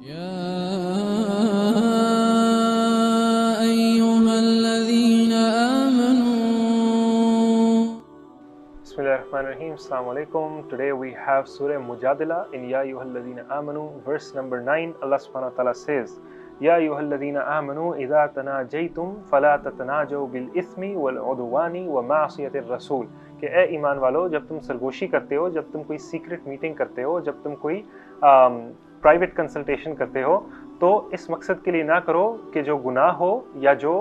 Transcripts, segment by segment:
يا أيها الذين آمنوا Bismillahirrahmanirrahim. Assalamu alaikum. Today we have Surah Mujadila in Ya ayyuhalladhina amanu, verse number 9. Allah subhanahu wa ta'ala says, Ya ayyuhalladhina amanu idha tanajaytum fala tatanajaw bil ithmi wal udwani wa ma'siyatir rasul. کہ اے ایمان والو، جب تم سرگوشی کرتے ہو، جب تم کوئی secret meeting کرتے ہو، جب تم کوئی پرائیویٹ کنسلٹیشن کرتے ہو، تو اس مقصد کے لیے نہ کرو کہ جو گناہ ہو یا جو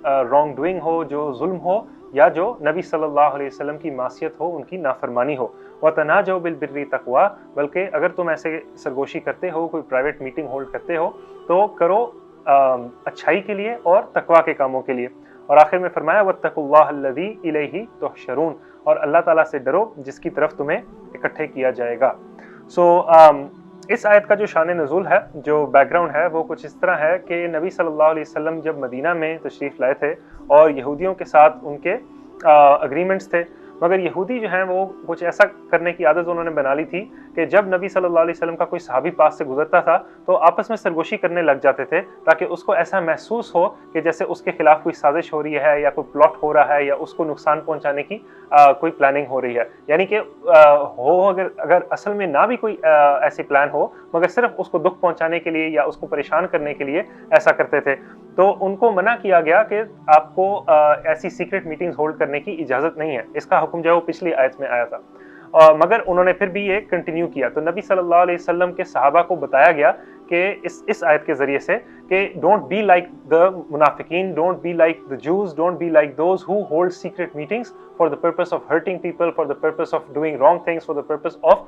رانگ ڈوئنگ ہو، جو ظلم ہو، یا جو نبی صلی اللہ علیہ وسلم کی معصیت ہو، ان کی نافرمانی ہو. وَتَنَاجَوْا بِالْبِرِّ تَقْوَىٰ، بلکہ اگر تم ایسے سرگوشی کرتے ہو، کوئی پرائیویٹ میٹنگ ہولڈ کرتے ہو، تو کرو اچھائی کے لیے اور تقویٰ کے کاموں کے لیے. اور آخر میں فرمایا وَاتَّقُوا اللَّهَ الَّذِي إِلَيْهِ تُحْشَرُونَ، اور اللہ تعالیٰ سے ڈرو جس کی طرف تمہیں اکٹھے کیا جائے گا. اس آیت کا جو شان نزول ہے، جو بیک گراؤنڈ ہے، وہ کچھ اس طرح ہے کہ نبی صلی اللہ علیہ وسلم جب مدینہ میں تشریف لائے تھے اور یہودیوں کے ساتھ ان کے اگریمنٹس تھے، مگر یہودی جو ہیں وہ کچھ ایسا کرنے کی عادت انہوں نے بنا لی تھی کہ جب نبی صلی اللہ علیہ وسلم کا کوئی صحابی پاس سے گزرتا تھا تو آپس میں سرگوشی کرنے لگ جاتے تھے، تاکہ اس کو ایسا محسوس ہو کہ جیسے اس کے خلاف کوئی سازش ہو رہی ہے یا کوئی پلاٹ ہو رہا ہے یا اس کو نقصان پہنچانے کی کوئی پلاننگ ہو رہی ہے. یعنی کہ اگر اصل میں نہ بھی کوئی ایسی پلان ہو، مگر صرف اس کو دکھ پہنچانے کے لیے یا اس کو پریشان کرنے کے لیے ایسا کرتے تھے. تو ان کو منع کیا گیا کہ آپ کو ایسی سیکرٹ میٹنگز ہولڈ کرنے کی اجازت نہیں ہے. اس کا حکم جو ہے وہ پچھلی آیت میں آیا تھا، مگر انہوں نے پھر بھی یہ کنٹینیو کیا. تو نبی صلی اللہ علیہ وسلم کے صحابہ کو بتایا گیا کہ اس آیت کے ذریعے سے کہ ڈونٹ بی لائک دا منافقین، don't be like the Jews, don't be like those who hold secret meetings for the purpose of hurting people, for the purpose of doing wrong things, for the purpose of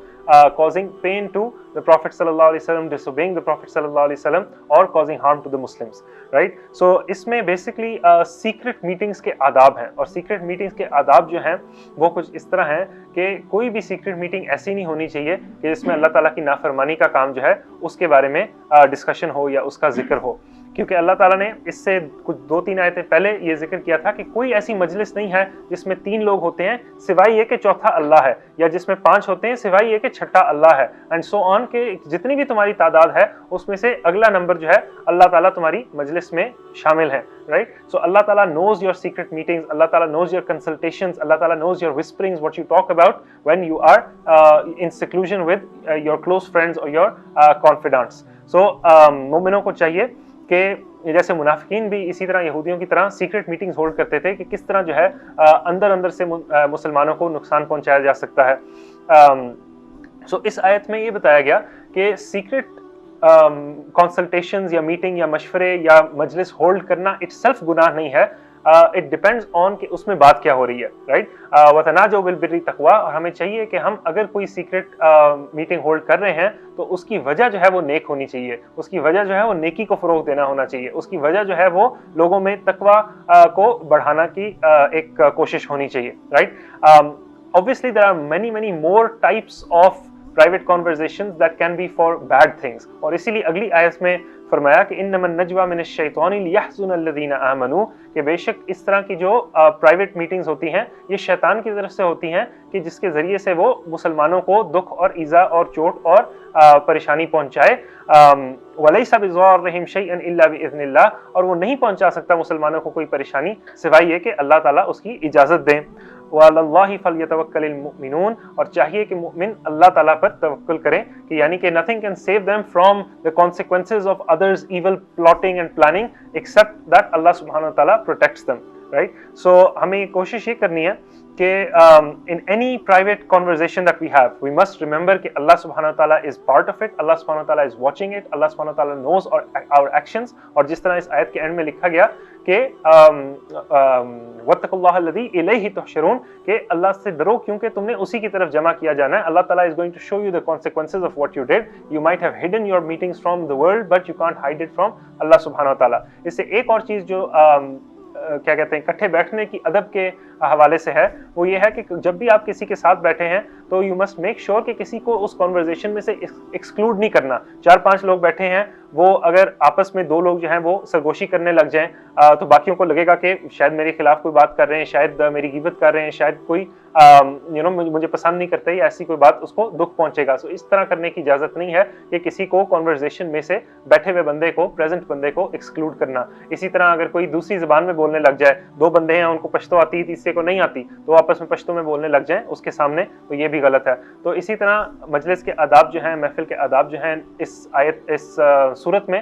causing pain to the Prophet sallallahu alaihi wasallam, disobeying the Prophet sallallahu alaihi wasallam, or causing harm to the Muslims, right? So اس میں basically secret meetings کے آداب ہیں، اور secret meetings کے آداب جو ہیں وہ کچھ اس طرح ہیں کہ کوئی بھی secret meeting ایسی نہیں ہونی چاہیے کہ جس میں اللہ تعالیٰ کی نافرمانی کا کام جو ہے اس کے بارے میں ڈسکشن ہو یا اس کا ذکر ہو. کیونکہ اللہ تعالیٰ نے اس سے کچھ 2-3 آیتیں پہلے یہ ذکر کیا تھا کہ کوئی ایسی مجلس نہیں ہے جس میں 3 لوگ ہوتے ہیں سوائے یہ کہ چوتھا اللہ ہے، یا جس میں 5 ہوتے ہیں سوائے یہ کہ چھٹا اللہ ہے، اینڈ سو آن، کہ جتنی بھی تمہاری تعداد ہے اس میں سے اگلا نمبر جو ہے اللہ تعالیٰ تمہاری مجلس میں شامل ہے، رائٹ؟ سو اللہ تعالیٰ نوز یور سیکرٹ میٹنگز، اللہ تعالیٰ نوز یور کنسلٹیشنز، اللہ تعالیٰ knows your whisperings, what you talk about when you are in seclusion with your close friends اور یور کانفیڈنٹس. سو مومنوں کو چاہیے کہ جیسے منافقین بھی اسی طرح یہودیوں کی طرح سیکرٹ میٹنگز ہولڈ کرتے تھے کہ کس طرح جو ہے اندر سے مسلمانوں کو نقصان پہنچایا جا سکتا ہے. سو اس آیت میں یہ بتایا گیا کہ سیکرٹ کنسلٹیشنز یا میٹنگ یا مشورے یا مجلس ہولڈ کرنا اٹ سیلف گناہ نہیں ہے. اٹ ڈیپینڈز آن کہ اس میں بات کیا ہو رہی ہے، رائٹ؟ وَتَنَاجَوْا بِالْبِرِّ تَقْوَىٰ، اور ہمیں چاہیے کہ ہم اگر کوئی سیکرٹ میٹنگ ہولڈ کر رہے ہیں تو اس کی وجہ جو ہے وہ نیک ہونی چاہیے، اس کی وجہ جو ہے وہ نیکی کو فروغ دینا ہونا چاہیے، اس کی وجہ جو ہے وہ لوگوں میں تقویٰ کو بڑھانا کی ایک کوشش ہونی چاہیے، right? Obviously there are many more types of private conversations that can be for bad things، اور اسی لیے اگلی آیت میں فرمایا کہ انما النجوى من الشیطان لیحزن الذین آمنوا، کہ بے شک اس طرح کی جو پرائیویٹ میٹنگز ہوتی ہیں یہ شیطان کی طرف سے ہوتی ہیں کہ جس کے ذریعے سے وہ مسلمانوں کو دکھ اور ایذا اور چوٹ اور پریشانی پہنچائے. وَلَيْسَ بِضَارِّهِمْ شَيْئًا إِلَّا بِإِذْنِ اللَّهِ، اور وہ نہیں پہنچا سکتا مسلمانوں کو کوئی پریشانی سوائے یہ کہ اللہ تعالیٰ اس کی اجازت دیں. وَعَلَى اللَّهِ فَلْيَتَوَكَّلِ الْمُؤْمِنُونَ، اور چاہیے کہ مؤمن اللہ تعالیٰ پر توکل کریں، کہ یعنی کہ nothing can save them from the consequences of others' evil plotting and planning except that Allah subhanahu wa ta'ala protects them, right? So ہمیں کوشش یہ کرنی ہے کہ in any private conversation that we have, we must remember کہ اللہ سبحانہ وتعالیٰ is part of it, اللہ سبحانہ وتعالیٰ is watching it, اللہ سبحانہ وتعالیٰ knows our actions. اور جس طرح اس آیت کے اینڈ میں لکھا گیا کہ وَاتَّقُوا اللَّهَ الَّذِي إِلَيْهِ تُحْشَرُونَ، کہ اللہ سے ڈرو کیونکہ تم نے اسی کی طرف جمع کیا جانا ہے. اللہ تعالیٰ is going to show you the consequences of what you did. You might have hidden your meetings from the world, but you can't hide it from اللہ سبحانہ وتعالیٰ. اس سے ایک اور چیز جو کیا کہتے ہیں اکٹھے بیٹھنے کی ادب کے حوالے سے ہے وہ یہ ہے کہ جب بھی آپ کسی کے ساتھ بیٹھے ہیں تو یو مسٹ میک شیور کہ کسی کو اس کانورزیشن میں سے ایکسکلوڈ نہیں کرنا. 4-5 لوگ بیٹھے ہیں, وہ اگر آپس میں 2 لوگ جو ہیں وہ سرگوشی کرنے لگ جائیں تو باقیوں کو لگے گا کہ شاید میرے خلاف کوئی بات کر رہے ہیں, شاید میری غیبت کر رہے ہیں, شاید کوئی مجھے پسند نہیں کرتے, یا ایسی کوئی بات اس کو دکھ پہنچے گا. سو اس طرح کرنے کی اجازت نہیں ہے کہ کسی کو کانورزیشن میں سے بیٹھے ہوئے بندے کو, پریزنٹ بندے کو ایکسکلوڈ کرنا. اسی طرح اگر کوئی دوسری زبان میں بولنے لگ جائے, 2 بندے ہیں ان کو پشتو آتی ہے تیسرے کو نہیں آتی, تو آپس میں پشتو میں بولنے لگ جائیں اس کے سامنے, تو یہ بھی غلط ہے. تو اسی طرح مجلس کے آداب جو ہیں, محفل کے آداب جو ہیں, اس صورت میں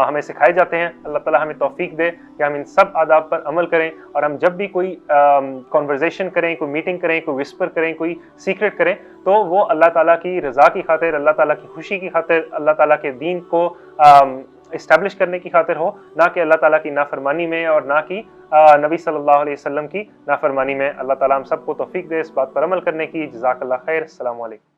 ہمیں سکھائے جاتے ہیں. اللہ تعالیٰ ہمیں توفیق دے کہ ہم ان سب آداب پر عمل کریں, اور ہم جب بھی کوئی کنورزیشن کریں, کوئی میٹنگ کریں, کوئی وسپر کریں, کوئی سیکرٹ کریں, تو وہ اللہ تعالیٰ کی رضا کی خاطر, اللہ تعالیٰ کی خوشی کی خاطر, اللہ تعالیٰ کے دین کو اسٹیبلش کرنے کی خاطر ہو, نہ کہ اللہ تعالیٰ کی نافرمانی میں اور نہ کہ نبی صلی اللہ علیہ وسلم کی نافرمانی میں. اللہ تعالیٰ ہم سب کو توفیق دے اس بات پر عمل کرنے کی. جزاک اللہ خیر. السلام علیکم.